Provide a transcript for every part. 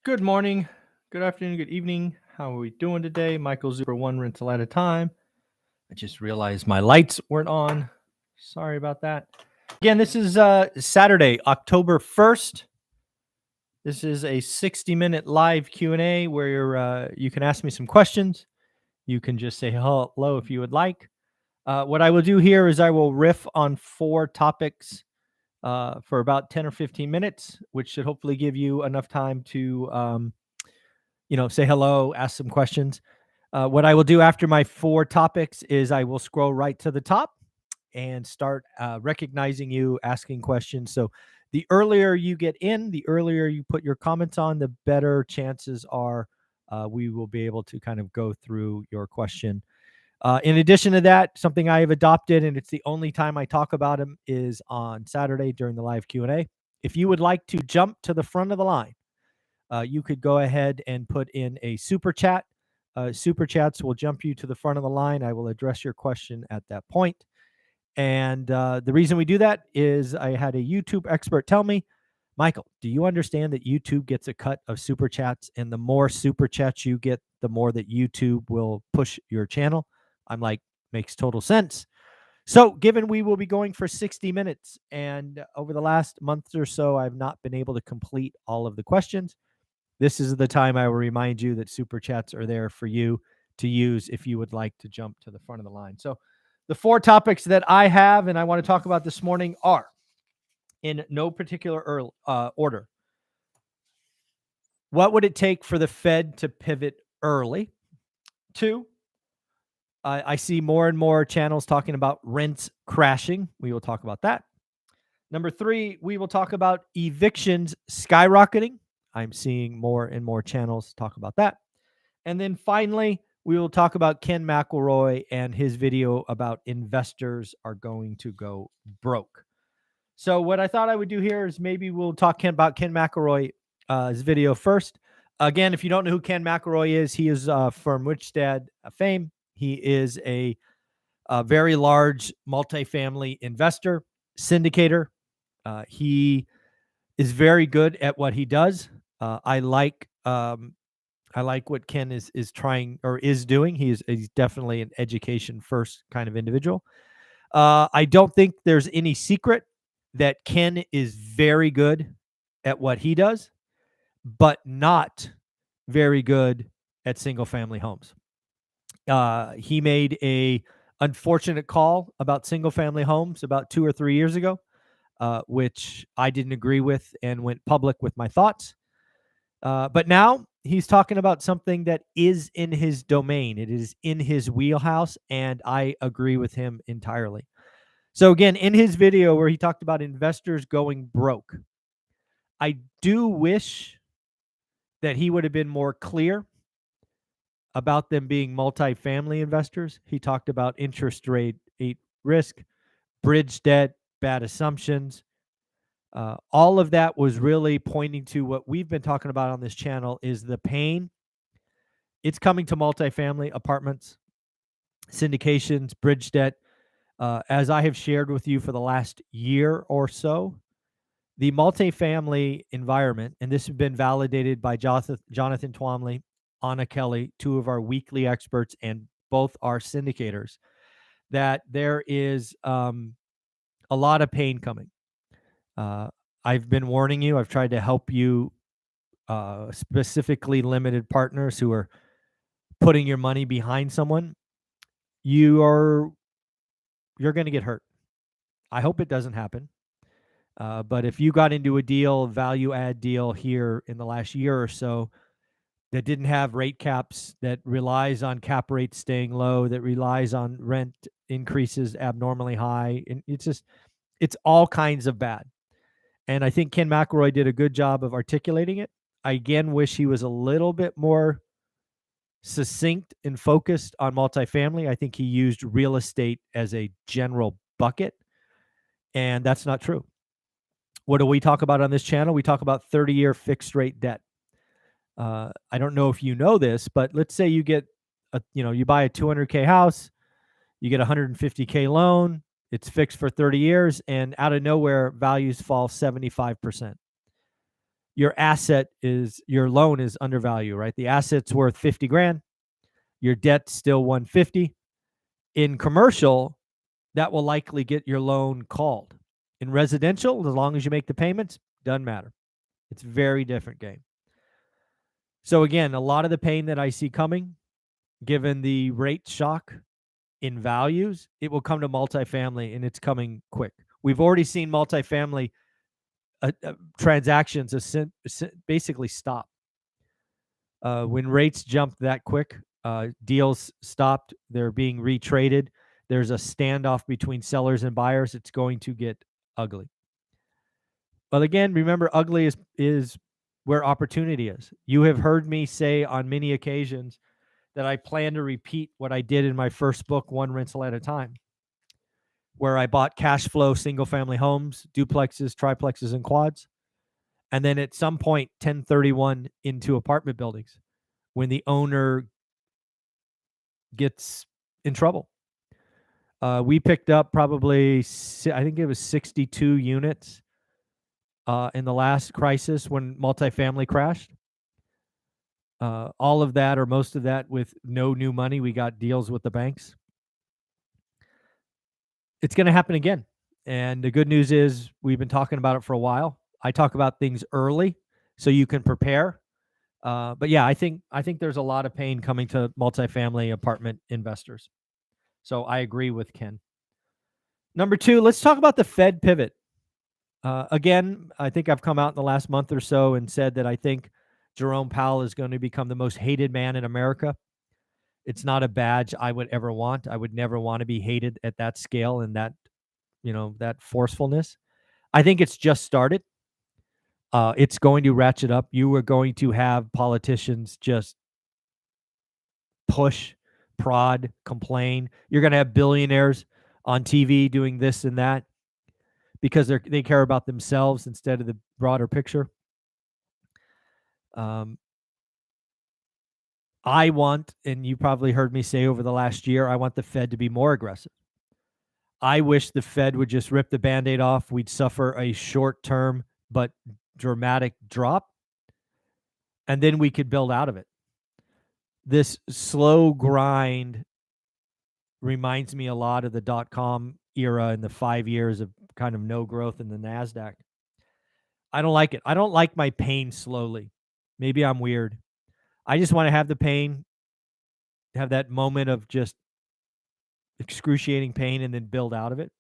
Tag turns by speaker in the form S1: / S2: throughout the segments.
S1: Good morning, good afternoon, good evening. How are we doing today? Michael Zuber, one rental at a time. I just realized my lights weren't on. Sorry about that. Again, this is Saturday, October 1st. This is a 60-minute live Q&A where you can ask me some questions. You can just say hello if you would like. What I will do here is I will riff on 4 topics for about 10 or 15 minutes, which should hopefully give you enough time to say hello, ask some questions. What I will do after my 4 topics is I will scroll right to the top and start recognizing you, asking questions. So the earlier you get in, the earlier you put your comments on, the better chances are we will be able to kind of go through your question. In addition to that, something I have adopted, and it's the only time I talk about them, is on Saturday during the live Q&A. If you would like to jump to the front of the line, you could go ahead and put in a super chat. Super chats will jump you to the front of the line. I will address your question at that point. And the reason we do that is I had a YouTube expert tell me, Michael, do you understand that YouTube gets a cut of super chats? And the more super chats you get, the more that YouTube will push your channel. I'm like, makes total sense. So given we will be going for 60 minutes, and over the last month or so, I've not been able to complete all of the questions. This is the time I will remind you that super chats are there for you to use if you would like to jump to the front of the line. So the 4 topics that I have and I want to talk about this morning are, in no particular order, what would it take for the Fed to pivot early? 2, I see more and more channels talking about rents crashing. We will talk about that. Number 3, we will talk about evictions skyrocketing. I'm seeing more and more channels talk about that. And then finally, we will talk about Ken McElroy and his video about investors are going to go broke. So what I thought I would do here is maybe we'll talk about Ken McElroy's video first. Again, if you don't know who Ken McElroy is, he is from Richstad fame. He is a very large multifamily investor, syndicator. He is very good at what he does. I like what Ken is trying or is doing. He's definitely an education first kind of individual. I don't think there's any secret that Ken is very good at what he does, but not very good at single family homes. He made a unfortunate call about single family homes about 2 or 3 years ago, which I didn't agree with and went public with my thoughts. But now he's talking about something that is in his domain. It is in his wheelhouse, and I agree with him entirely. So again, in his video where he talked about investors going broke, I do wish that he would have been more clear about them being multifamily investors. He talked about interest rate risk, bridge debt, bad assumptions. All of that was really pointing to what we've been talking about on this channel is the pain. It's coming to multifamily apartments, syndications, bridge debt. As I have shared with you for the last year or so, the multifamily environment, and this has been validated by Jonathan Twomley, Anna Kelly, 2 of our weekly experts, and both our syndicators, that there is a lot of pain coming. I've been warning you. I've tried to help you, specifically limited partners who are putting your money behind someone. You're going to get hurt. I hope it doesn't happen. But if you got into a deal, value add deal here in the last year or so that didn't have rate caps, that relies on cap rates staying low, that relies on rent increases abnormally high, and it's all kinds of bad. And I think Ken McElroy did a good job of articulating it. I again wish he was a little bit more succinct and focused on multifamily. I think he used real estate as a general bucket, and that's not true. What do we talk about on this channel? We talk about 30-year fixed rate debt. I don't know if you know this, but let's say you get you buy a $200K house, you get a $150K loan, it's fixed for 30 years, and out of nowhere, values fall 75%. your loan is undervalued, right? The asset's worth 50 grand, your debt's still 150. In commercial, that will likely get your loan called. In residential, as long as you make the payments, doesn't matter. It's a very different game. So again, a lot of the pain that I see coming, given the rate shock in values, it will come to multifamily, and it's coming quick. We've already seen multifamily transactions basically stop. When rates jumped that quick, deals stopped. They're being retraded. There's a standoff between sellers and buyers. It's going to get ugly. But again, remember, ugly is where opportunity is. You have heard me say on many occasions that I plan to repeat what I did in my first book, One Rental at a Time, where I bought cash flow single-family homes, duplexes, triplexes, and quads. And then at some point, 1031 into apartment buildings when the owner gets in trouble. We picked up probably, I think it was 62 units in the last crisis when multifamily crashed. All of that, or most of that, with no new money. We got deals with the banks. It's going to happen again. And the good news is we've been talking about it for a while. I talk about things early so you can prepare. But yeah, I think there's a lot of pain coming to multifamily apartment investors. So I agree with Ken. Number 2, let's talk about the Fed pivot. Again, I think I've come out in the last month or so and said that I think Jerome Powell is going to become the most hated man in America. It's not a badge I would ever want. I would never want to be hated at that scale and that, that forcefulness. I think it's just started. It's going to ratchet up. You are going to have politicians just push, prod, complain. You're going to have billionaires on TV doing this and that because they care about themselves instead of the broader picture. I want, and you probably heard me say over the last year, I want the Fed to be more aggressive. I wish the Fed would just rip the Band-Aid off. We'd suffer a short-term but dramatic drop, and then we could build out of it. This slow grind reminds me a lot of the dot-com era and the 5 years of kind of no growth in the NASDAQ. I don't like it. I don't like my pain slowly. Maybe I'm weird. I just want to have the pain, have that moment of just excruciating pain, and then build out of it.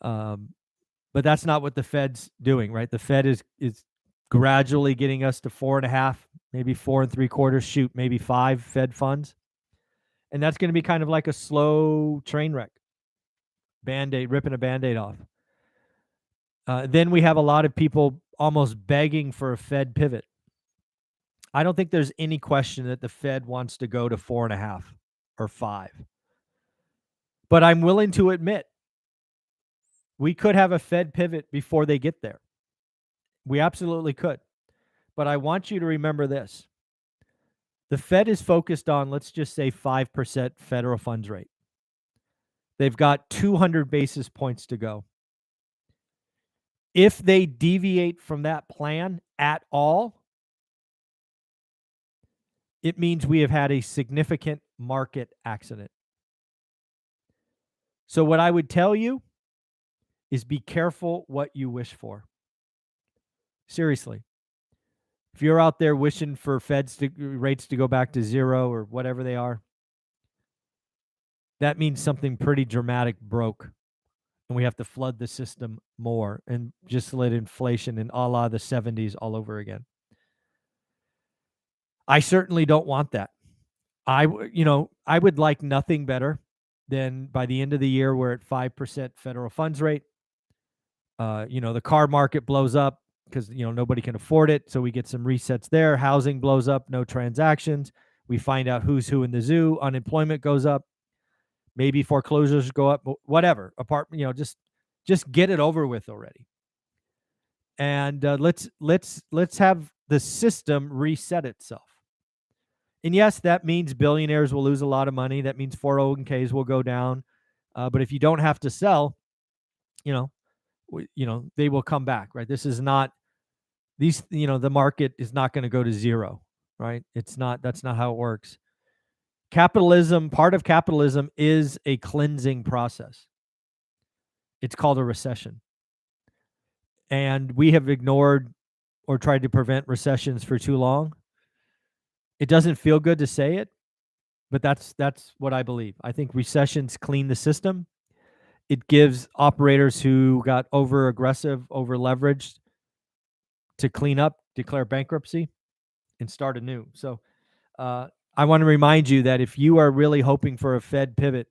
S1: But that's not what the Fed's doing, right? The Fed is gradually getting us to 4.5, maybe 4 3/4, shoot, maybe 5 Fed funds. And that's going to be kind of like a slow train wreck. Band-Aid, ripping a Band-Aid off. Then we have a lot of people almost begging for a Fed pivot. I don't think there's any question that the Fed wants to go to 4.5 or 5. But I'm willing to admit we could have a Fed pivot before they get there. We absolutely could. But I want you to remember this. The Fed is focused on, let's just say, 5% federal funds rate. They've got 200 basis points to go. If they deviate from that plan at all, it means we have had a significant market accident. So what I would tell you is be careful what you wish for. Seriously. If you're out there wishing for rates to go back to 0 or whatever they are, that means something pretty dramatic broke. And we have to flood the system more and just let inflation in a la the 70s all over again. I certainly don't want that. I would like nothing better than by the end of the year we're at 5% federal funds rate. The car market blows up because nobody can afford it, so we get some resets there. Housing blows up, no transactions. We find out who's who in the zoo. Unemployment goes up. Maybe foreclosures go up. Whatever. Just get it over with already. And let's have the system reset itself. And yes, that means billionaires will lose a lot of money. That means 401ks will go down. But if you don't have to sell, they will come back, right? This is not the market is not going to go to zero, right? That's not how it works. Capitalism, part of capitalism is a cleansing process. It's called a recession. And we have ignored or tried to prevent recessions for too long. It doesn't feel good to say it, but that's what I believe. I think recessions clean the system. It gives operators who got over aggressive, over leveraged to clean up, declare bankruptcy, and start anew. So I want to remind you that if you are really hoping for a Fed pivot,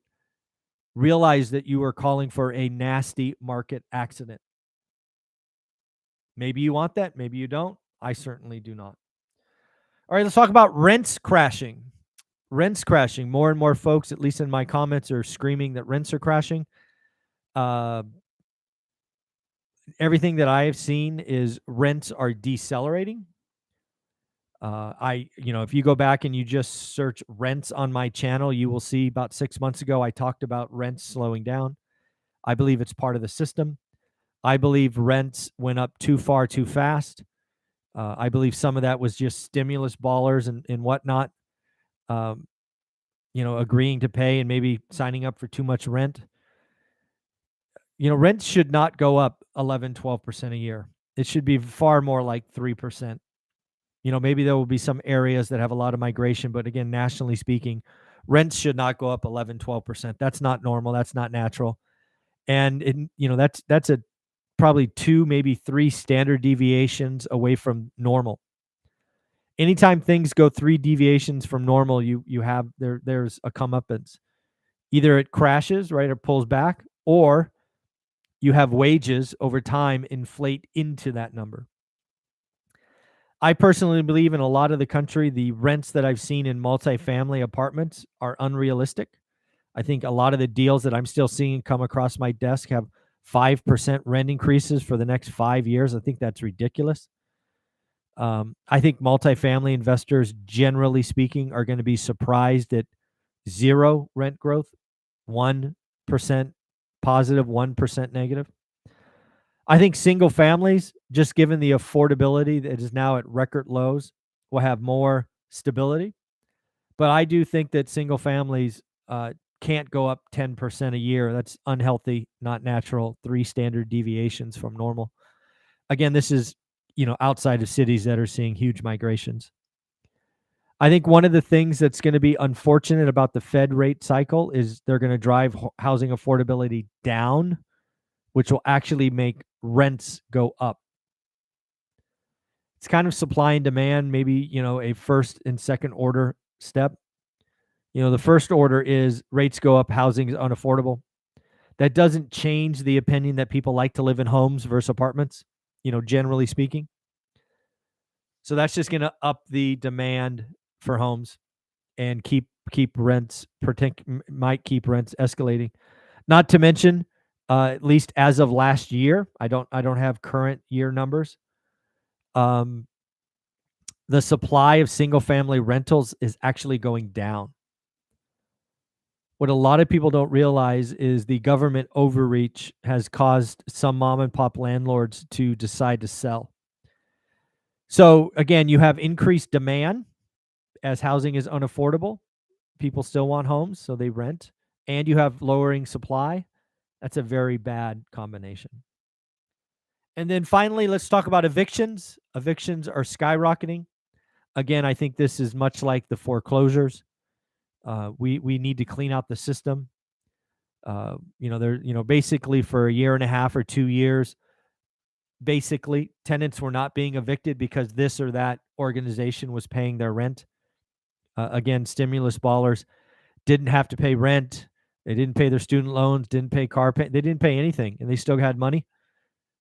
S1: realize that you are calling for a nasty market accident. Maybe you want that. Maybe you don't. I certainly do not. All right, let's talk about rents crashing. Rents crashing. More and more folks, at least in my comments, are screaming that rents are crashing. Everything that I have seen is rents are decelerating. If you go back and you just search rents on my channel, you will see about 6 months ago, I talked about rents slowing down. I believe it's part of the system. I believe rents went up too far, too fast. I believe some of that was just stimulus ballers and whatnot, agreeing to pay and maybe signing up for too much rent. Rents should not go up 11, 12% a year. It should be far more like 3%. Maybe there will be some areas that have a lot of migration, but again, nationally speaking, rents should not go up 11, 12%. That's not normal. That's not natural. And that's a probably 2, maybe 3 standard deviations away from normal. Anytime things go 3 deviations from normal, you have there's a comeuppance. Either it crashes, right, or pulls back, or you have wages over time inflate into that number. I personally believe in a lot of the country, the rents that I've seen in multifamily apartments are unrealistic. I think a lot of the deals that I'm still seeing come across my desk have 5% rent increases for the next 5 years. I think that's ridiculous. I think multifamily investors, generally speaking, are going to be surprised at 0 rent growth, 1% positive, 1% negative. I think single families, just given the affordability that is now at record lows, will have more stability. But I do think that single families can't go up 10% a year. That's unhealthy, not natural, 3 standard deviations from normal. Again, this is, outside of cities that are seeing huge migrations. I think one of the things that's going to be unfortunate about the Fed rate cycle is they're going to drive housing affordability down, which will actually make rents go up. It's kind of supply and demand, maybe, a first and second order step. The first order is rates go up, housing is unaffordable. That doesn't change the opinion that people like to live in homes versus apartments, generally speaking. So that's just going to up the demand for homes and keep rents, might keep rents escalating. Not to mention, at least as of last year, I don't have current year numbers. The supply of single family rentals is actually going down. What a lot of people don't realize is the government overreach has caused some mom and pop landlords to decide to sell. So again, you have increased demand as housing is unaffordable. People still want homes, so they rent, and you have lowering supply. That's a very bad combination. And then finally, let's talk about evictions. Evictions are skyrocketing. Again, I think this is much like the foreclosures. We need to clean out the system. Basically for a year and a half or 2 years, basically tenants were not being evicted because this or that organization was paying their rent. Again, stimulus ballers didn't have to pay rent. They didn't pay their student loans, didn't pay car pay. They didn't pay anything, and they still had money.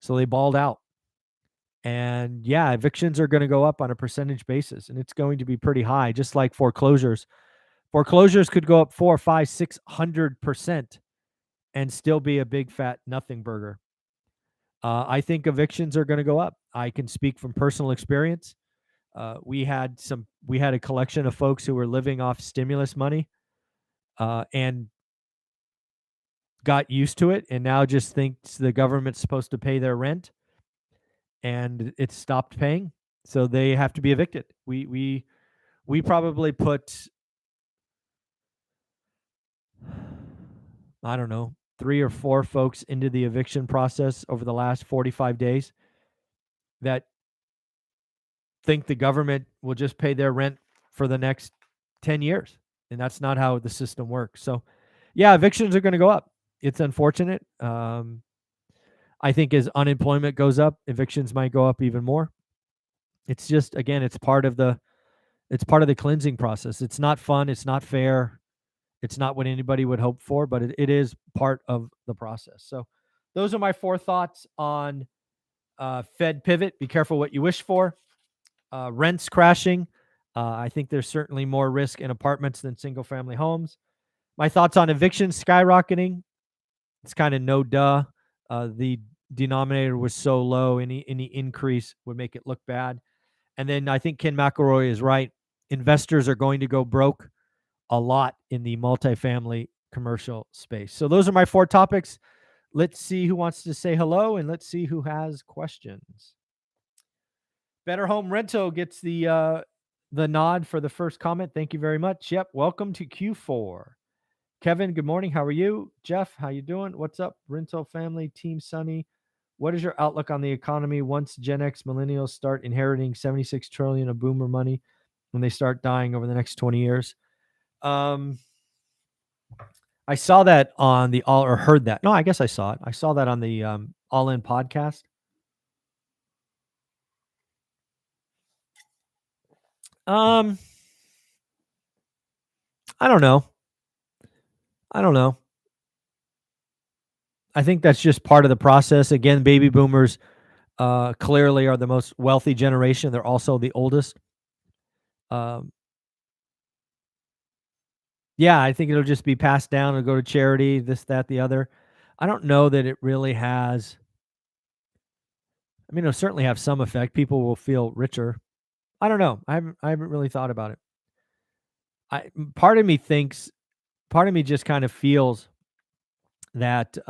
S1: So they balled out. And yeah, evictions are going to go up on a percentage basis, and it's going to be pretty high, just like foreclosures. Foreclosures could go up 4, 5, 600% and still be a big fat nothing burger. I think evictions are going to go up. I can speak from personal experience. We had a collection of folks who were living off stimulus money, and got used to it, and now just thinks the government's supposed to pay their rent. and it stopped paying, so they have to be evicted. We probably put, I don't know, 3 or 4 folks into the eviction process over the last 45 days that think the government will just pay their rent for the next 10 years, and that's not how the system works. So, yeah, evictions are gonna go up. It's unfortunate. I think as unemployment goes up, evictions might go up even more. It's just, again, it's part of the cleansing process. It's not fun, it's not fair, it's not what anybody would hope for, but it is part of the process. So, those are my 4 thoughts on Fed pivot. Be careful what you wish for. Rents crashing. I think there's certainly more risk in apartments than single family homes. My thoughts on evictions skyrocketing. It's kind of no duh. The denominator was so low, any increase would make it look bad. And then I think Ken McElroy is right. Investors are going to go broke a lot in the multifamily commercial space. So those are my 4 topics. Let's see who wants to say hello, and let's see who has questions. Better Home Rental gets the nod for the first comment. Thank you very much. Yep, welcome to Q4. Kevin, good morning. How are you? Jeff, how you doing? What's up? Rental family, Team Sunny. What is your outlook on the economy once Gen X millennials start inheriting 76 trillion of boomer money when they start dying over the next 20 years? I saw that on the All, or heard that. No, I guess I saw it. I saw that on the All In podcast. I don't know. I think that's just part of the process. Again, baby boomers clearly are the most wealthy generation. They're also the oldest. Yeah, I think it'll just be passed down and go to charity, this, that, the other. I don't know that it really has. I mean, it'll certainly have some effect. People will feel richer. I don't know. I haven't really thought about it. Part of me just kind of feels that they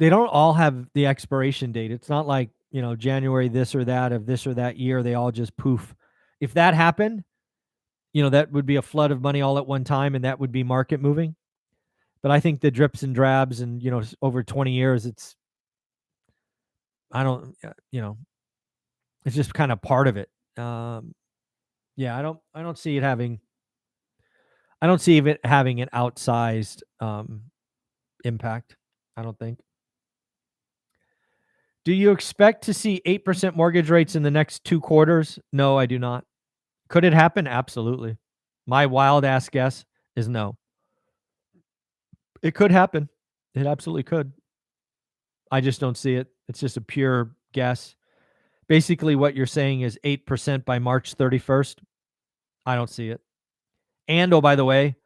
S1: don't all have the expiration date. It's not like, January this or that of this or that year, they all just poof. If that happened, that would be a flood of money all at one time, and that would be market moving. But I think the drips and drabs and, over 20 years, it's just kind of part of it. Yeah, I don't see it having an outsized impact. I don't think. Do you expect to see 8% mortgage rates in the next 2 quarters? No, I do not. Could it happen? Absolutely. My wild ass guess is no. It could happen. It absolutely could. I just don't see it. It's just a pure guess. Basically, what you're saying is 8% by March 31st. I don't see it. And, oh, by the way,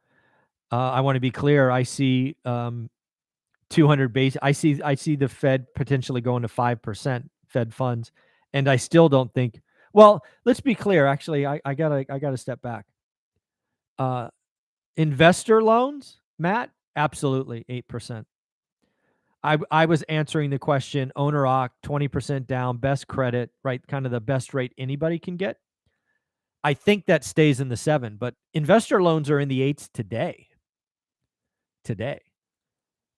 S1: I want to be clear. I see 200 base. I see the Fed potentially going to 5% Fed funds, and I still don't think. Well, let's be clear. Actually, I gotta step back. Investor loans, Matt, absolutely 8%. I was answering the question, owner occ, 20% down, best credit, right? Kind of the best rate anybody can get. I think that stays in the 7, but investor loans are in the 8s today.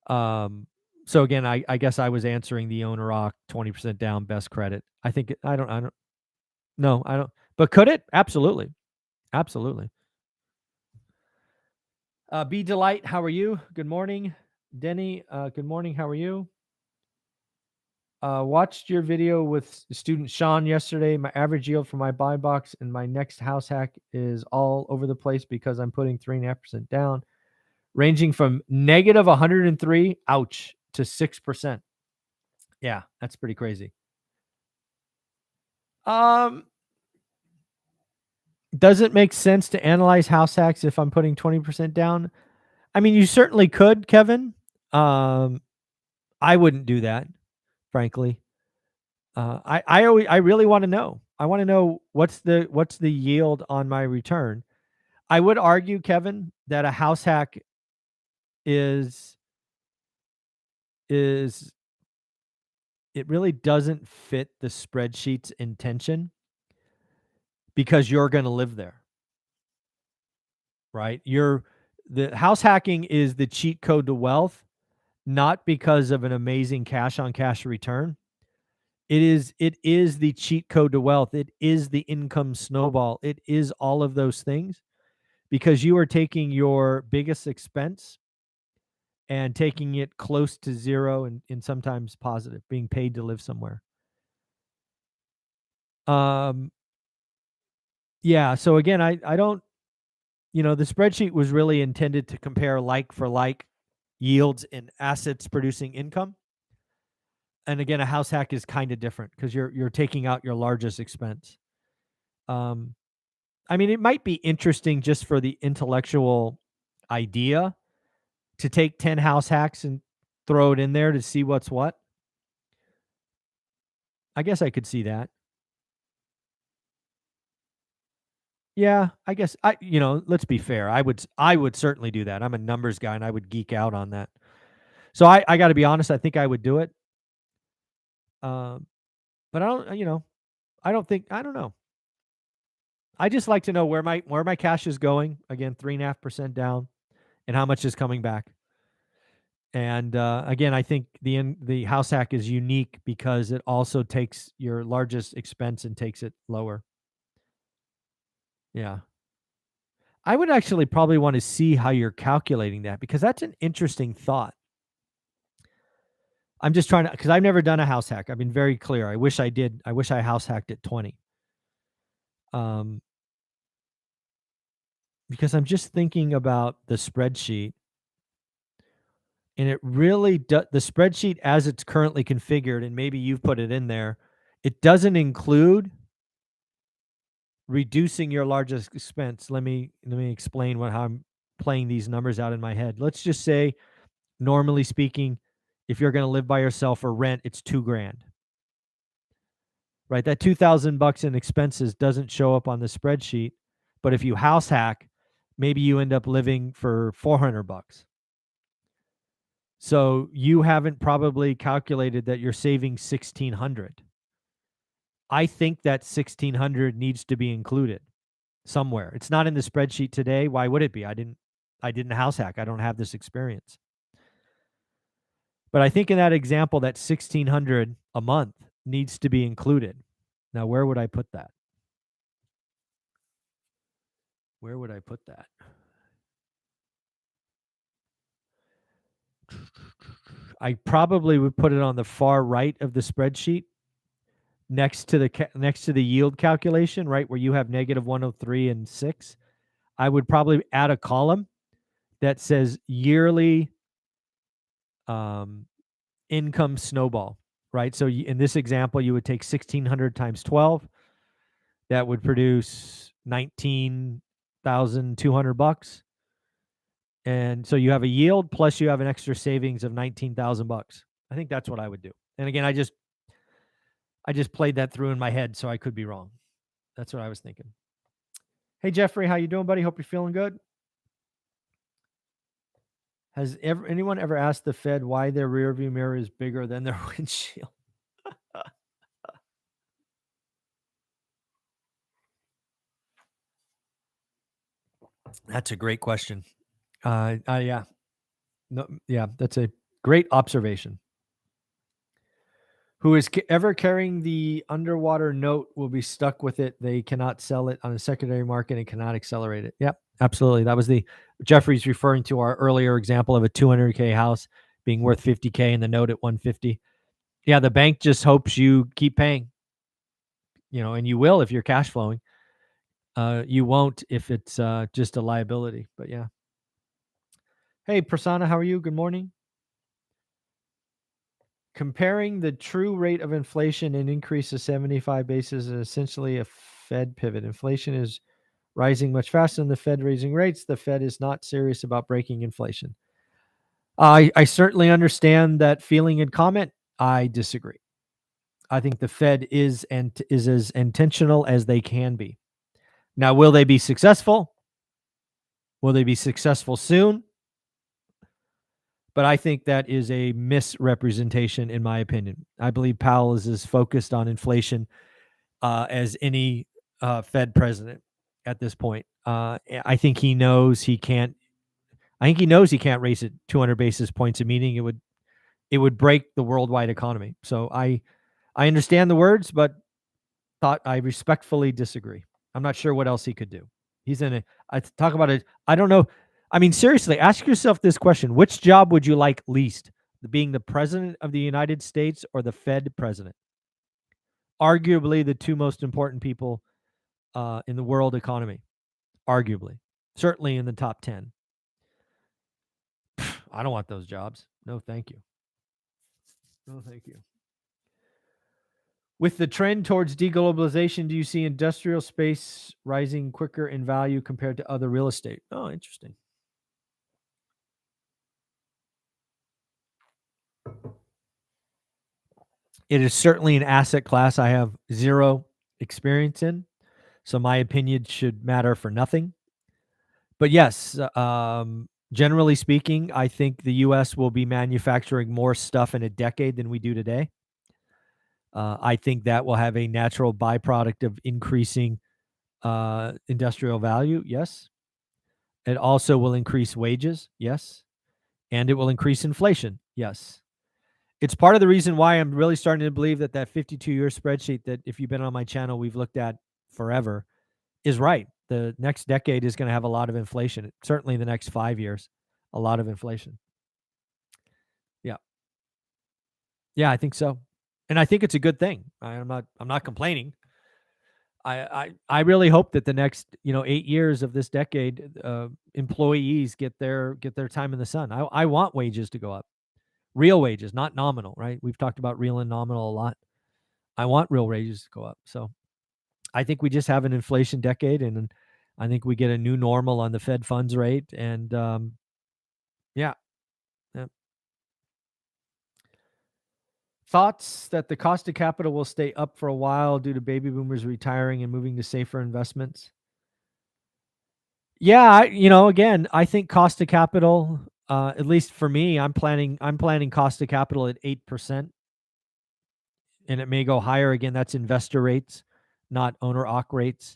S1: So again, I guess I was answering the owner occ, 20% down, best credit. I think I don't. No, I don't. But could it? Absolutely. Absolutely. B Delight, how are you? Good morning. Denny, good morning. How are you? Watched your video with student Sean yesterday. My average yield for my buy box and my next house hack is all over the place because I'm putting 3.5% down, ranging from negative 103, ouch, to 6%. Yeah, that's pretty crazy. Does it make sense to analyze house hacks if I'm putting 20% down? I mean, you certainly could, Kevin. I wouldn't do that, frankly. I really want to know. I want to know what's the yield on my return. I would argue, Kevin, that a house hack is it really doesn't fit the spreadsheet's intention because you're going to live there, right? The house hacking is the cheat code to wealth, not because of an amazing cash on cash return. It is the cheat code to wealth. It is the income snowball. It is all of those things because you are taking your biggest expense and taking it close to zero and sometimes positive, being paid to live somewhere. Yeah. So again, I don't, the spreadsheet was really intended to compare like for like yields and assets producing income. And again, a house hack is kind of different because you're taking out your largest expense. I mean, it might be interesting just for the intellectual idea to take 10 house hacks and throw it in there to see what's what. I guess I could see that. Yeah, I guess let's be fair. I would certainly do that. I'm a numbers guy and I would geek out on that. So I got to be honest, I think I would do it. But I don't know. I just like to know where my cash is going. Again, 3.5% down, and how much is coming back. And again, I think the house hack is unique because it also takes your largest expense and takes it lower. Yeah. I would actually probably want to see how you're calculating that because that's an interesting thought. I'm just trying to, because I've never done a house hack. I've been very clear. I wish I did. I wish I house hacked at 20. Because I'm just thinking about the spreadsheet, and it really the spreadsheet as it's currently configured, and maybe you've put it in there, it doesn't include reducing your largest expense. Let me explain how I'm playing these numbers out in my head. Let's just say, normally speaking, if you're going to live by yourself or rent, it's $2,000. Right? That $2,000 in expenses doesn't show up on the spreadsheet, but if you house hack, maybe you end up living for $400. So you haven't probably calculated that you're saving $1,600. I think that $1,600 needs to be included somewhere. It's not in the spreadsheet today. Why would it be? I didn't house hack. I don't have this experience. But I think in that example, that $1,600 a month needs to be included. Now, where would I put that? Where would I put that? I probably would put it on the far right of the spreadsheet, next to the yield calculation, right, where you have -103 and 6. I would probably add a column that says yearly income snowball, right? So in this example, you would take 1,600 times 12. That would produce $19,200. And so you have a yield plus you have an extra savings of $19,000. I think that's what I would do. And again, I just played that through in my head, so I could be wrong. That's what I was thinking. Hey, Jeffrey, how you doing, buddy? Hope you're feeling good. Has anyone ever asked the Fed why their rearview mirror is bigger than their windshield? That's a great question. Yeah. No, yeah, that's a great observation. Who is ever carrying the underwater note will be stuck with it. They cannot sell it on a secondary market and cannot accelerate it. Yep, absolutely. That was Jeffrey's referring to our earlier example of a $200K house being worth $50K and the note at $150. Yeah, the bank just hopes you keep paying, and you will if you're cash flowing. You won't if it's just a liability, but yeah. Hey, Prasanna, how are you? Good morning. Comparing the true rate of inflation and increase of 75 basis is essentially a Fed pivot. Inflation is rising much faster than the Fed raising rates. The Fed is not serious about breaking inflation. I certainly understand that feeling and comment. I disagree. I think the Fed is as intentional as they can be. Now, will they be successful? Will they be successful soon? but I think that is a misrepresentation, in my opinion. I believe Powell is as focused on inflation as any Fed president at this point. I think he knows he can't. I think he knows he can't raise it 200 basis points a meeting. It would break the worldwide economy. So I understand the words, but I respectfully disagree. I'm not sure what else he could do. He's in a I talk about it. I don't know. I mean, seriously, ask yourself this question. Which job would you like least? Being the president of the United States or the Fed president? Arguably the two most important people in the world economy. Arguably. Certainly in the top 10. I don't want those jobs. No, thank you. No, thank you. With the trend towards deglobalization, do you see industrial space rising quicker in value compared to other real estate? Oh, interesting. It is certainly an asset class I have zero experience in, so my opinion should matter for nothing. But yes, generally speaking, I think the U.S. will be manufacturing more stuff in a decade than we do today. I think that will have a natural byproduct of increasing industrial value. Yes. It also will increase wages. Yes. And it will increase inflation. Yes. It's part of the reason why I'm really starting to believe that 52-year spreadsheet that if you've been on my channel, we've looked at forever is right. The next decade is going to have a lot of inflation. Certainly the next 5 years, a lot of inflation. Yeah. Yeah, I think so. And I think it's a good thing. I'm not complaining. I really hope that the next 8 years of this decade, employees get their time in the sun. I want wages to go up, real wages, not nominal. Right? We've talked about real and nominal a lot. I want real wages to go up. So I think we just have an inflation decade, and I think we get a new normal on the Fed funds rate. And yeah. Thoughts that the cost of capital will stay up for a while due to baby boomers retiring and moving to safer investments? Yeah, again, I think cost of capital, at least for me, I'm planning cost of capital at 8%, and it may go higher. Again, that's investor rates, not owner occ rates.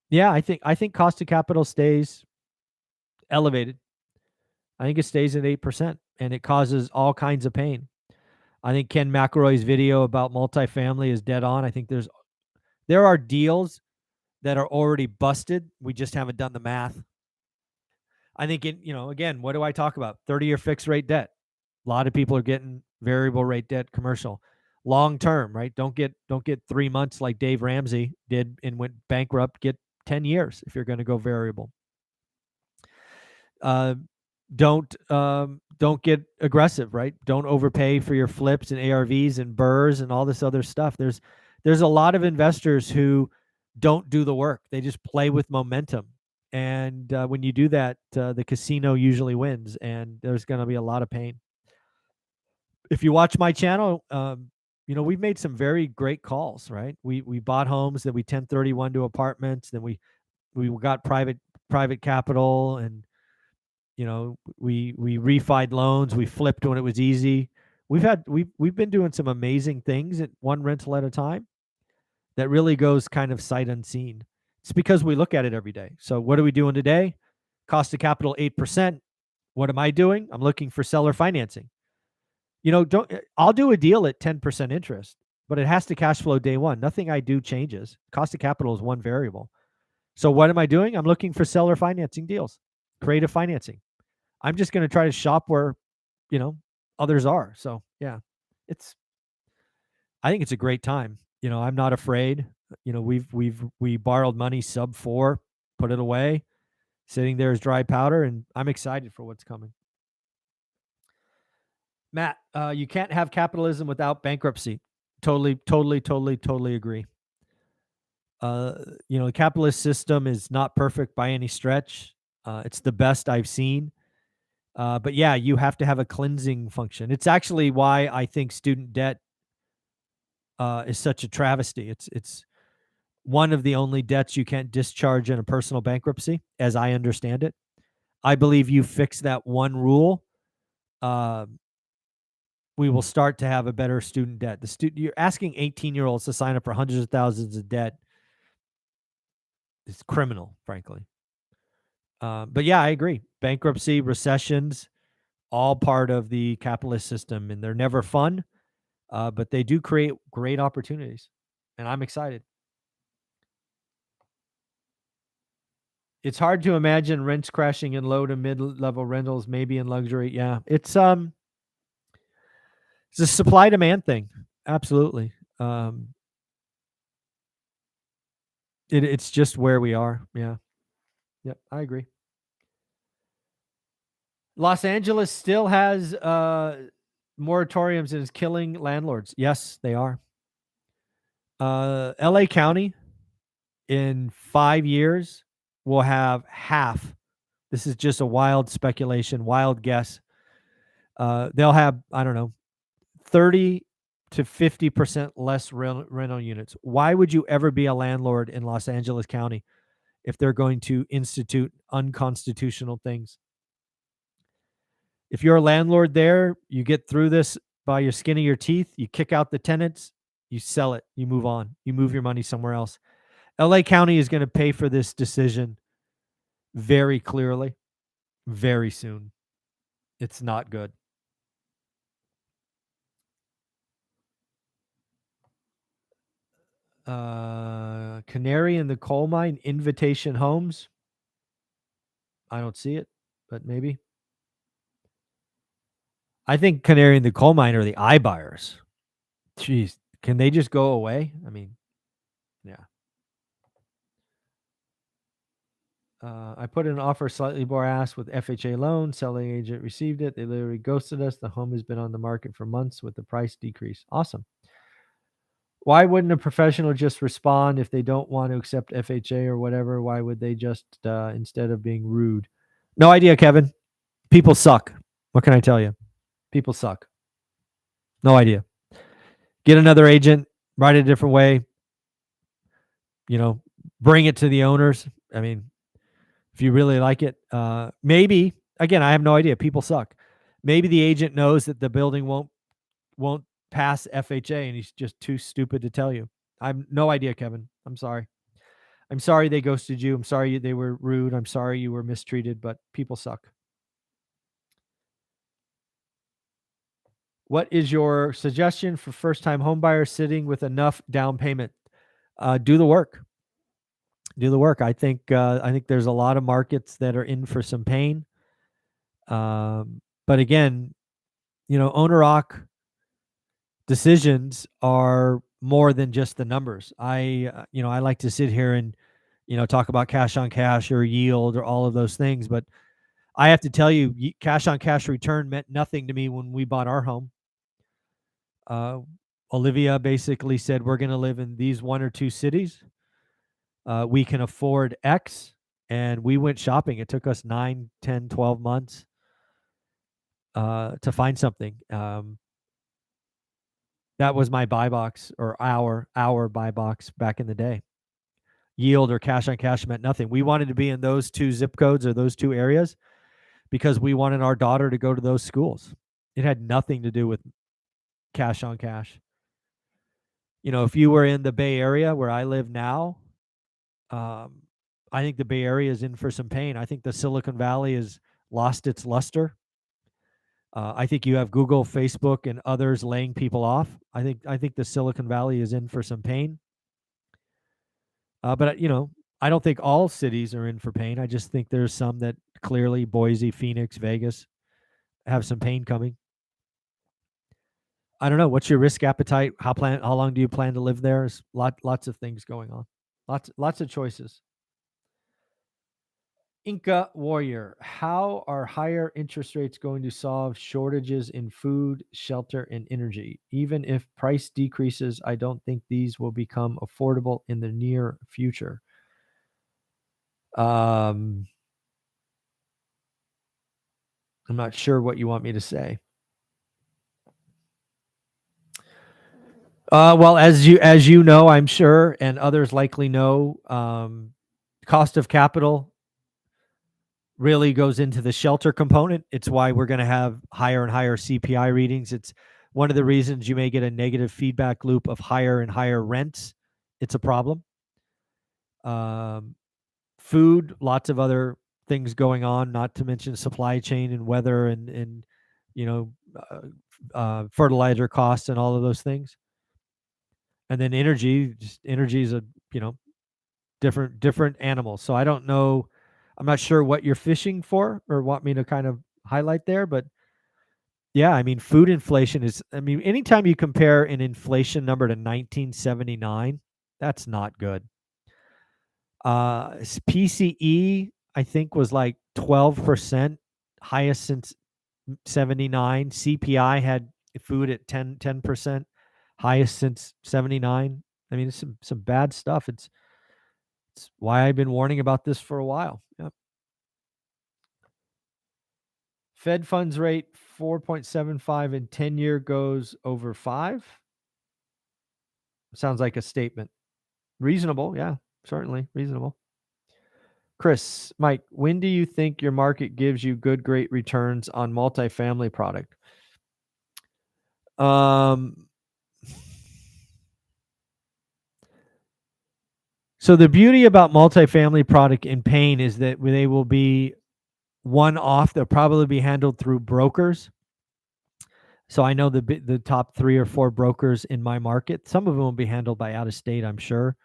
S1: Yeah, I think cost of capital stays elevated. I think it stays at 8%, and it causes all kinds of pain. I think Ken McElroy's video about multifamily is dead on. I think there are deals that are already busted. We just haven't done the math. I think again, what do I talk about? 30-year fixed rate debt. A lot of people are getting variable rate debt commercial. Long term, right? Don't get 3 months like Dave Ramsey did and went bankrupt. Get 10 years if you're going to go variable. Don't get aggressive, right? Don't overpay for your flips and ARVs and burrs and all this other stuff. There's a lot of investors who don't do the work. They just play with momentum. And when you do that, the casino usually wins, and there's going to be a lot of pain. If you watch my channel, we've made some very great calls, right? We bought homes, then we 1031 to apartments, then we got private capital, and we refied loans, we flipped when it was easy. We've been doing some amazing things at one rental at a time that really goes kind of sight unseen. It's because we look at it every day. So what are we doing today? Cost of capital 8%. What am I doing? I'm looking for seller financing. I'll do a deal at 10% interest, but it has to cash flow day one. Nothing I do changes. Cost of capital is one variable. So what am I doing? I'm looking for seller financing deals, creative financing. I'm just going to try to shop where, others are. So yeah, I think it's a great time. I'm not afraid. We borrowed money sub 4, put it away, sitting there as dry powder, and I'm excited for what's coming. Matt, you can't have capitalism without bankruptcy. Totally agree. The capitalist system is not perfect by any stretch. It's the best I've seen. But yeah, you have to have a cleansing function. It's actually why I think student debt is such a travesty. It's one of the only debts you can't discharge in a personal bankruptcy, as I understand it. I believe you fix that one rule, we will start to have a better student debt. You're asking 18-year-olds to sign up for hundreds of thousands of debt. It's criminal, frankly. But yeah, I agree. Bankruptcy, recessions, all part of the capitalist system, and they're never fun, but they do create great opportunities, and I'm excited. It's hard to imagine rents crashing in low to mid-level rentals, maybe in luxury. Yeah, it's a supply demand thing. Absolutely. It's just where we are. Yeah. Yep, I agree. Los Angeles still has moratoriums and is killing landlords. Yes, they are. LA County in 5 years will have half. This is just a wild speculation, wild guess. They'll have, I don't know, 30 to 50% less rental units. Why would you ever be a landlord in Los Angeles County if they're going to institute unconstitutional things? If you're a landlord there, you get through this by your skin of your teeth, you kick out the tenants, you sell it, you move on, you move your money somewhere else. LA County is going to pay for this decision very clearly, very soon. It's not good. Canary in the coal mine, Invitation Homes. I don't see it, but maybe. I think Canary in the coal mine are the iBuyers. Jeez, can they just go away? I mean, yeah. I put in an offer slightly more asked with FHA loan. Selling agent received it. They literally ghosted us. The home has been on the market for months with the price decrease. Awesome. Why wouldn't a professional just respond if they don't want to accept FHA or whatever? Why would they just, instead of being rude? No idea, Kevin. People suck. What can I tell you? People suck. No idea. Get another agent, write it a different way, bring it to the owners. I mean, if you really like it, maybe, again, I have no idea. People suck. Maybe the agent knows that the building won't pass FHA and he's just too stupid to tell you. I have no idea, Kevin. I'm sorry. I'm sorry they ghosted you. I'm sorry they were rude. I'm sorry you were mistreated, but people suck. What is your suggestion for first-time homebuyers sitting with enough down payment? Do the work. Do the work. I think there's a lot of markets that are in for some pain. But again, owner-occ decisions are more than just the numbers. I like to sit here and, talk about cash on cash or yield or all of those things. But I have to tell you, cash on cash return meant nothing to me when we bought our home. Olivia basically said, we're going to live in these 1 or 2 cities. We can afford X. And we went shopping. It took us 9, 10, 12 months to find something. That was my buy box, or our buy box back in the day. Yield or cash on cash meant nothing. We wanted to be in those 2 zip codes or those 2 areas because we wanted our daughter to go to those schools. It had nothing to do with cash on cash. If you were in the Bay Area where I live now, I think the Bay Area is in for some pain. I think the Silicon Valley has lost its luster. I think you have Google, Facebook, and others laying people off. I think the Silicon Valley is in for some pain. But I don't think all cities are in for pain. I just think there's some that clearly, Boise, Phoenix, Vegas, have some pain coming. I don't know. What's your risk appetite? How long do you plan to live there? There's lots of things going on. Lots of choices. Inca Warrior, how are higher interest rates going to solve shortages in food, shelter, and energy? Even if price decreases, I don't think these will become affordable in the near future. I'm not sure what you want me to say. Well, as you know, I'm sure, and others likely know, cost of capital really goes into the shelter component. It's why we're going to have higher and higher CPI readings. It's one of the reasons you may get a negative feedback loop of higher and higher rents. It's a problem. Food, lots of other things going on, not to mention supply chain and weather and you know, fertilizer costs and all of those things. And then energy, just energy is a, you know, different animal. So I don't know. I'm not sure what you're fishing for or want me to kind of highlight there, but yeah, I mean, food inflation is, I mean, anytime you compare an inflation number to 1979, that's not good. PCE, I think, was like 12%, highest since 79. CPI had food at 10%, highest since 79. I mean, it's some bad stuff. It's why I've been warning about this for a while. Yep. Fed funds rate 4.75 and 10-year goes over 5. Sounds like a statement. Reasonable, yeah, certainly reasonable. Chris, Mike, when do you think your market gives you good, great returns on multifamily product? So the beauty about multifamily product in pain is that they will be one-off. They'll probably be handled through brokers. So I know the top 3 or 4 brokers in my market. Some of them will be handled by out of state, I'm sure.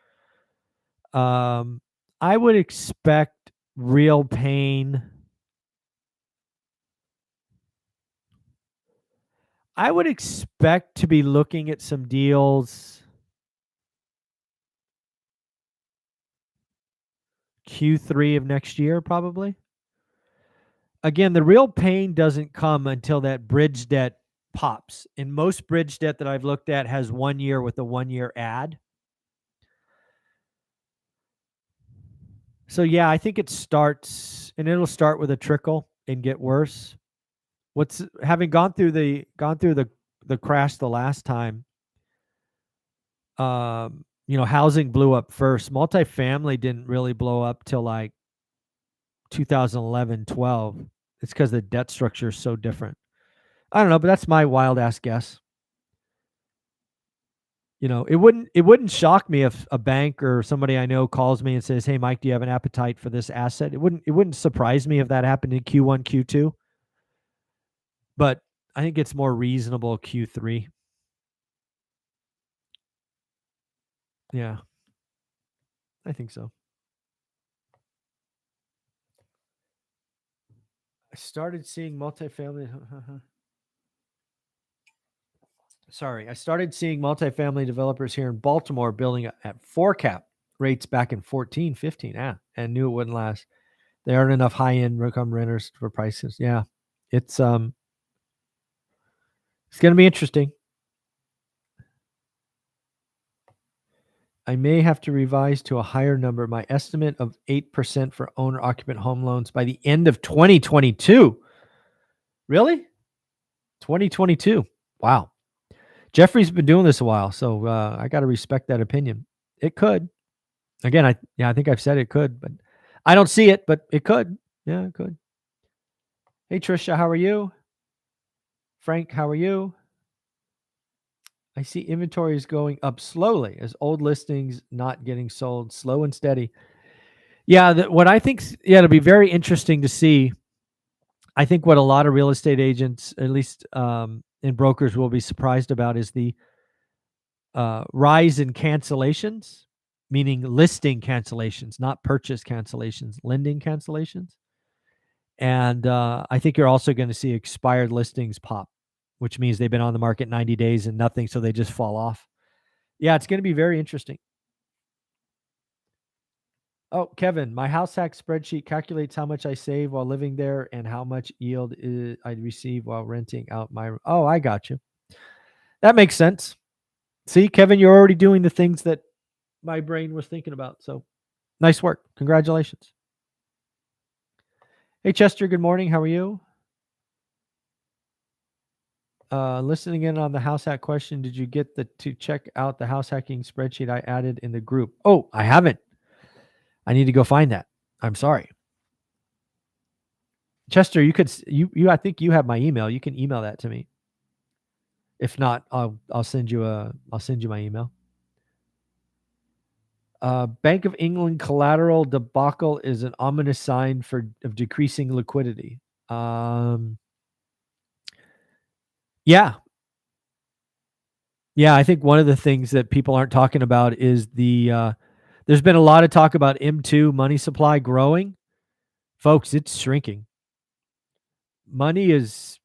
S1: I would expect real pain. I would expect to be looking at some deals Q3 of next year, probably. Again, the real pain doesn't come until that bridge debt pops. And most bridge debt that I've looked at has 1 year with a 1-year add. So yeah, I think it starts, and it'll start with a trickle and get worse. What's having gone through the crash the last time, you know, housing blew up first. Multifamily didn't really blow up till like 2011, 12. It's because the debt structure is so different. I don't know, but that's my wild ass guess. You know, it wouldn't shock me if a bank or somebody I know calls me and says, "Hey, Mike, do you have an appetite for this asset?" It wouldn't surprise me if that happened in Q1, Q2. But I think it's more reasonable Q3. Yeah, I think so. I started seeing multifamily. Sorry, I started seeing multifamily developers here in Baltimore building at 4 cap rates back in 14, 15. And knew it wouldn't last. There aren't enough high end income renters for prices. Yeah, it's going to be interesting. I may have to revise to a higher number. My estimate of 8% for owner occupant home loans by the end of 2022. Really? 2022. Wow. Jeffrey's been doing this a while, so I got to respect that opinion. It could. Again, I think I've said it could, but I don't see it, but it could. Yeah, it could. Hey, Trisha, how are you? Frank, how are you? I see inventory is going up slowly as old listings not getting sold, slow and steady. Yeah, what I think, yeah, it'll be very interesting to see. I think what a lot of real estate agents, at least and brokers, will be surprised about is the rise in cancellations, meaning listing cancellations, not purchase cancellations, lending cancellations. And I think you're also going to see expired listings pop, which means they've been on the market 90 days and nothing, so they just fall off. Yeah, it's going to be very interesting. Oh, Kevin, my house hack spreadsheet calculates how much I save while living there and how much yield I receive while renting out my. Oh, I got you. That makes sense. See, Kevin, you're already doing the things that my brain was thinking about. So nice work. Congratulations. Hey, Chester, good morning. How are you? Listening in on the house hack question. Did you get to check out the house hacking spreadsheet I added in the group? Oh, I haven't. I need to go find that. I'm sorry. Chester, you could I think you have my email. You can email that to me. If not, I'll send you my email. Bank of England collateral debacle is an ominous sign of decreasing liquidity. Yeah. Yeah, I think one of the things that people aren't talking about is there's been a lot of talk about M2 money supply growing. Folks, it's shrinking. Money is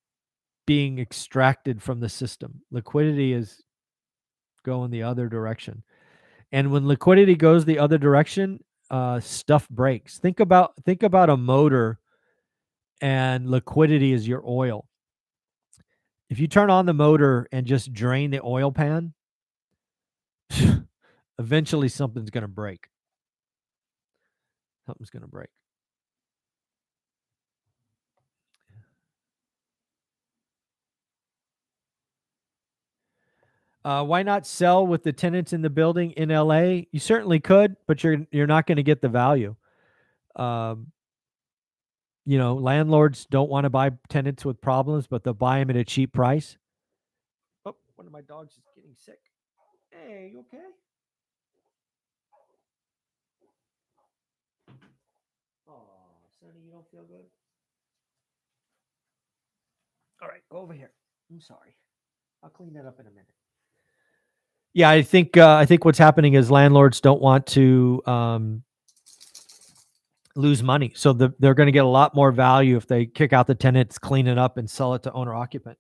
S1: being extracted from the system. Liquidity is going the other direction. And when liquidity goes the other direction, stuff breaks. Think about a motor, and liquidity is your oil. If you turn on the motor and just drain the oil pan, eventually something's going to break. Something's going to break. Why not sell with the tenants in the building in LA? You certainly could, but you're not going to get the value. Landlords don't want to buy tenants with problems, but they'll buy them at a cheap price. Oh, one of my dogs is getting sick. Hey, you okay? Oh, Sonny, you don't feel good? All right, go over here. I'm sorry. I'll clean that up in a minute. Yeah, I think what's happening is landlords don't want to lose money, so they're going to get a lot more value if they kick out the tenants, clean it up, and sell it to owner occupant.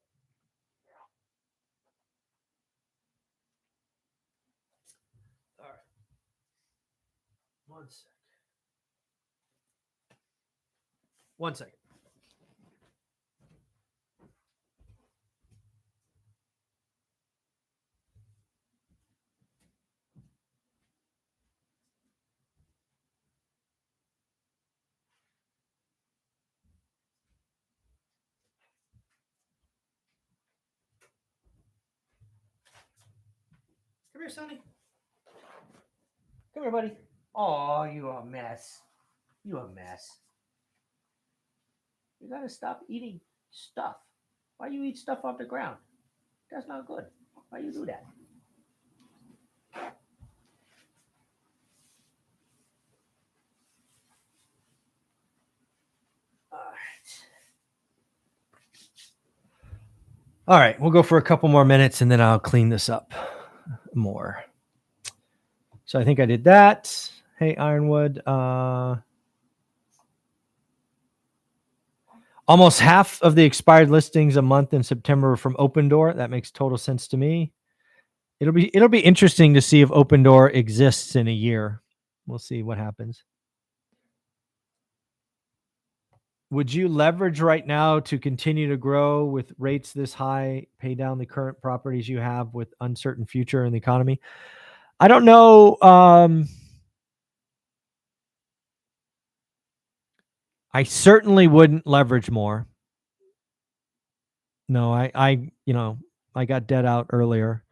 S1: All right, one second. Come here, Sonny. Come here, buddy. Oh, you a mess. You a mess. You gotta stop eating stuff. Why you eat stuff off the ground? That's not good. Why you do that? All right, we'll go for a couple more minutes and then I'll clean this up more. So I think I did that. Hey, Ironwood. Almost half of the expired listings a month in September are from Open Door. That makes total sense to me. It'll be interesting to see if Open Door exists in a year. We'll see what happens. Would you leverage right now to continue to grow with rates this high, pay down the current properties you have with uncertain future in the economy? I don't know. I certainly wouldn't leverage more. No, I got debt out earlier.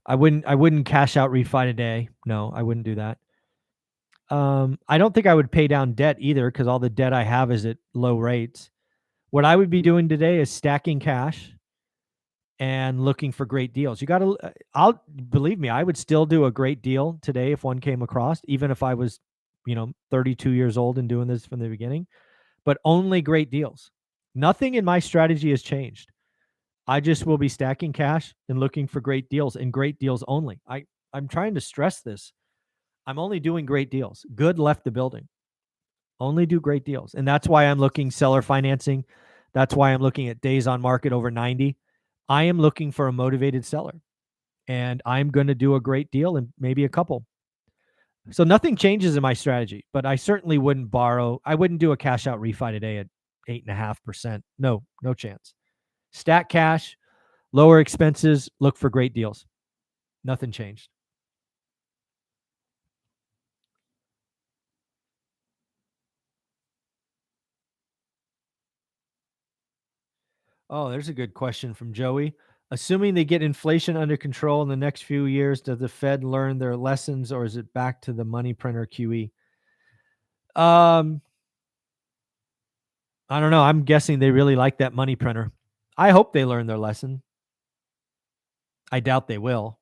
S1: I wouldn't cash out refi today. No, I wouldn't do that. I don't think I would pay down debt either because all the debt I have is at low rates. What I would be doing today is stacking cash and looking for great deals. You got to, believe me, I would still do a great deal today if one came across, even if I was, 32 years old and doing this from the beginning, but only great deals. Nothing in my strategy has changed. I just will be stacking cash and looking for great deals and great deals only. I'm trying to stress this. I'm only doing great deals. Good left the building. Only do great deals. And that's why I'm looking seller financing. That's why I'm looking at days on market over 90. I am looking for a motivated seller. And I'm going to do a great deal and maybe a couple. So nothing changes in my strategy, but I certainly wouldn't borrow. I wouldn't do a cash out refi today at 8.5%. No chance. Stack cash, lower expenses, look for great deals. Nothing changed. Oh, there's a good question from Joey. Assuming they get inflation under control in the next few years, does the Fed learn their lessons or is it back to the money printer QE? I don't know. I'm guessing they really like that money printer. I hope they learn their lesson. I doubt they will.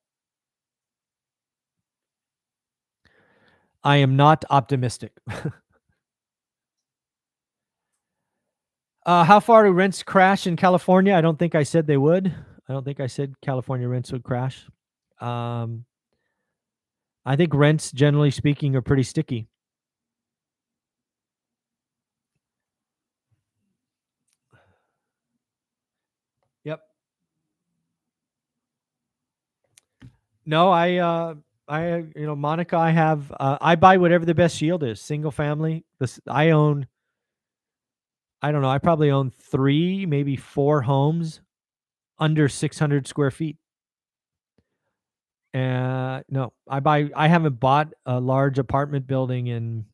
S1: I am not optimistic. How far do rents crash in California? I don't think I said they would. I don't think I said California rents would crash. Um, I think rents, generally speaking, are pretty sticky. Yep. No, Monica, I buy whatever the best yield is. Single family. I own, I don't know, I probably own 3, maybe 4 homes under 600 square feet. No, I haven't bought a large apartment building in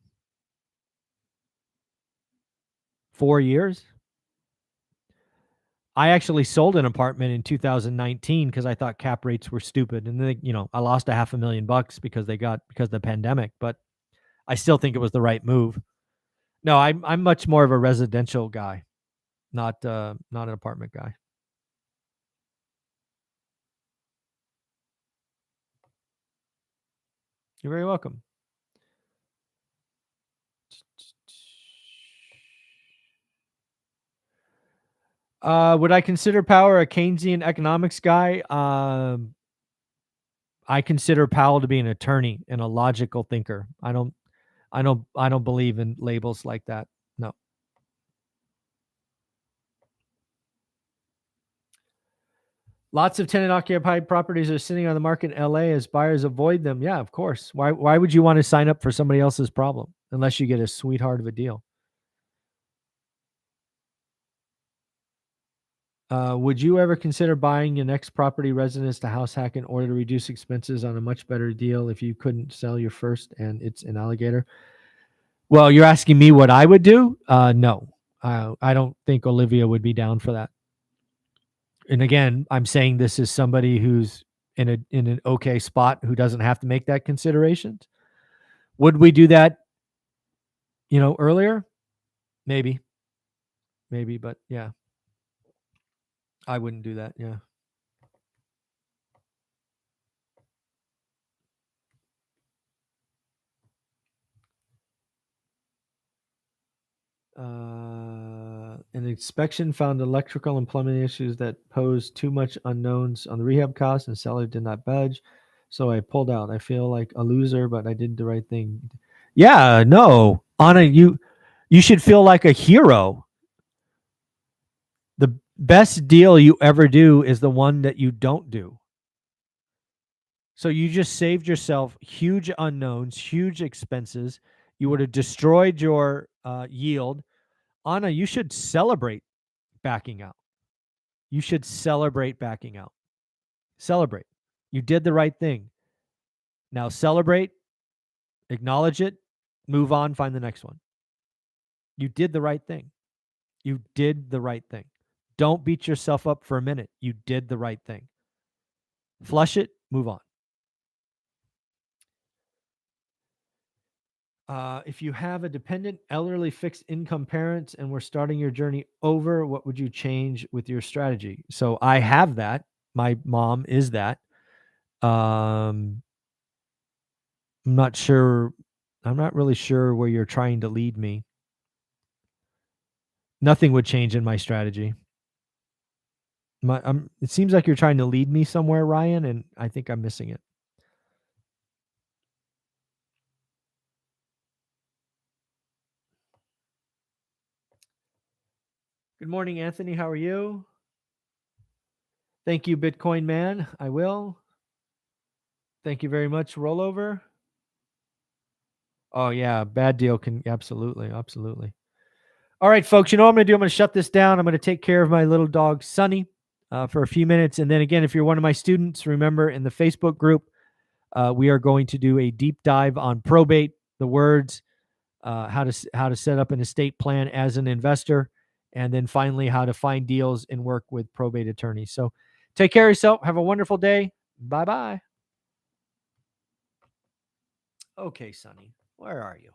S1: 4 years. I actually sold an apartment in 2019 because I thought cap rates were stupid, and then I lost a $500,000 because of the pandemic, but I still think it was the right move. No, I'm much more of a residential guy, not an apartment guy. You're very welcome. Would I consider Power a Keynesian economics guy? I consider Powell to be an attorney and a logical thinker. I don't believe in labels like that. No. Lots of tenant occupied properties are sitting on the market in LA as buyers avoid them. Yeah, of course. Why would you want to sign up for somebody else's problem unless you get a sweetheart of a deal? Would you ever consider buying your next property residence to house hack in order to reduce expenses on a much better deal if you couldn't sell your first and it's an alligator? Well, you're asking me what I would do? No. I don't think Olivia would be down for that. And again, I'm saying this is somebody who's in an okay spot who doesn't have to make that consideration. Would we do that, earlier? Maybe, but yeah, I wouldn't do that. Yeah. An inspection found electrical and plumbing issues that posed too much unknowns on the rehab costs, and seller did not budge. So I pulled out. I feel like a loser, but I did the right thing. Yeah, no, Anna, you should feel like a hero. The best deal you ever do is the one that you don't do. So you just saved yourself huge unknowns, huge expenses. You would have destroyed your yield. Anna, you should celebrate backing out. You should celebrate backing out. Celebrate. You did the right thing. Now celebrate, acknowledge it, move on, find the next one. You did the right thing. You did the right thing. Don't beat yourself up for a minute. You did the right thing. Flush it, move on. If you have a dependent, elderly, fixed income parents and we're starting your journey over, what would you change with your strategy? So I have that. My mom is that. I'm not sure. I'm not really sure where you're trying to lead me. Nothing would change in my strategy. It seems like you're trying to lead me somewhere, Ryan, and I think I'm missing it. Good morning, Anthony. How are you? Thank you, Bitcoin man. I will. Thank you very much, Rollover. Oh yeah, bad deal can absolutely. All right, folks. You know what I'm going to do? I'm going to shut this down. I'm going to take care of my little dog, Sunny, for a few minutes. And then again, if you're one of my students, remember in the Facebook group, we are going to do a deep dive on probate, the words, how to set up an estate plan as an investor, and then finally how to find deals and work with probate attorneys. So take care of yourself. Have a wonderful day. Bye-bye. Okay, Sonny, where are you?